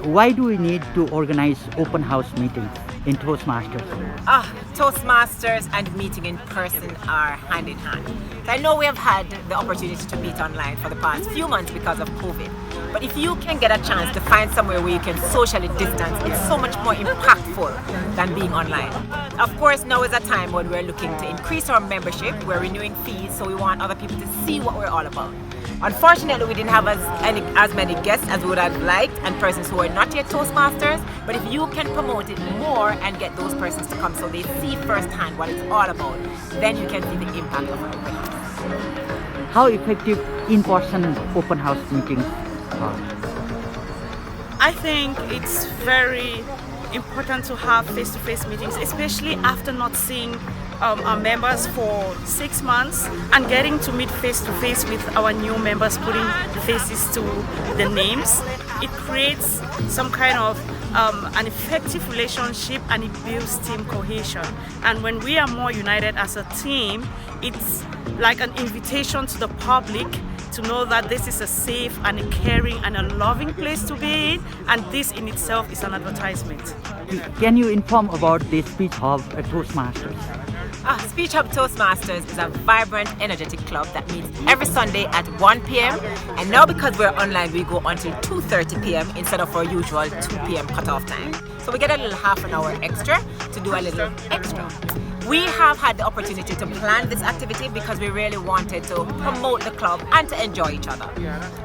why do we need to organize open house meetings in Toastmasters? Toastmasters and meeting in person are hand in hand. I know we have had the opportunity to meet online for the past few months because of COVID. But if you can get a chance to find somewhere where you can socially distance, it's so much more impactful than being online. Of course, now is a time when we're looking to increase our membership. We're renewing fees, so we want other people to see what we're all about. Unfortunately, we didn't have as many guests as we would have liked and persons who are not yet Toastmasters. But if you can promote it more and get those persons to come so they see firsthand what it's all about, then you can see the impact of it. How effective in-person open house meetings are? I think it's very important to have face-to-face meetings, especially after not seeing our members for 6 months and getting to meet face-to-face with our new members, putting the faces to the names. It creates some kind of an effective relationship and it builds team cohesion. And when we are more united as a team, it's like an invitation to the public to know that this is a safe and a caring and a loving place to be in, and this in itself is an advertisement. Can you inform about the speech hub at Toastmasters? Speech Hub Toastmasters is a vibrant, energetic club that meets every Sunday at 1 p.m. And now because we're online, we go until 2:30 p.m. instead of our usual 2 p.m. cutoff time. So we get a little half an hour extra to do a little extra. We have had the opportunity to plan this activity because we really wanted to promote the club and to enjoy each other.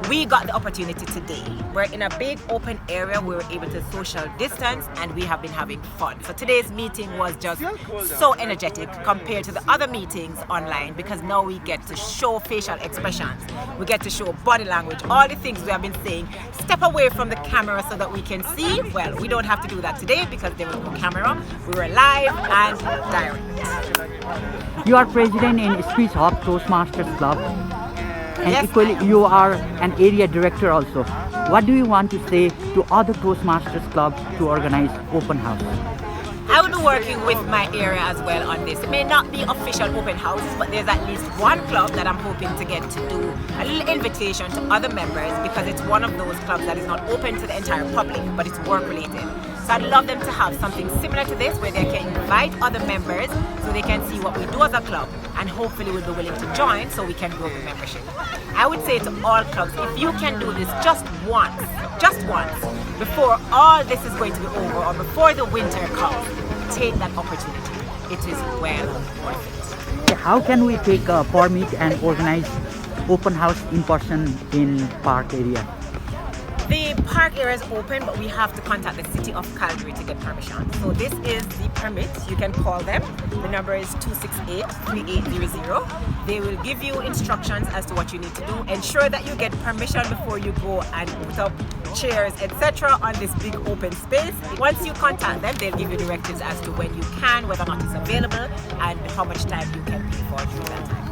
We got the opportunity today. We're in a big open area. We were able to social distance and we have been having fun. So today's meeting was just so energetic compared to the other meetings online because now we get to show facial expressions. We get to show body language, all the things we have been saying. Step away from the camera so that we can see. Well, we don't have to do that today because there was no camera. We were live and direct. You are president in Speech Hub Toastmasters Club, and Yes, equally you are an area director also. What do you want to say to other Toastmasters clubs to organize open house? I will be working with my area as well on this. It may not be official open houses, but there's at least one club that I'm hoping to get to do a little invitation to other members because it's one of those clubs that is not open to the entire public, but it's work related. So I'd love them to have something similar to this where they can invite other members so they can see what we do as a club and hopefully will be willing to join so we can grow the membership. I would say to all clubs, if you can do this just once, before all this is going to be over or before the winter comes, take that opportunity. It is well worth it. How can we take a permit and organize open house in person in park area? The park area is open, but we have to contact the city of Calgary to get permission. So this is the permit. You can call them. The number is 268-3800. They will give you instructions as to what you need to do. Ensure that you get permission before you go and put up chairs, etc. on this big open space. Once you contact them, they'll give you directives as to when you can, whether or not it's available, and how much time you can pay for during that time.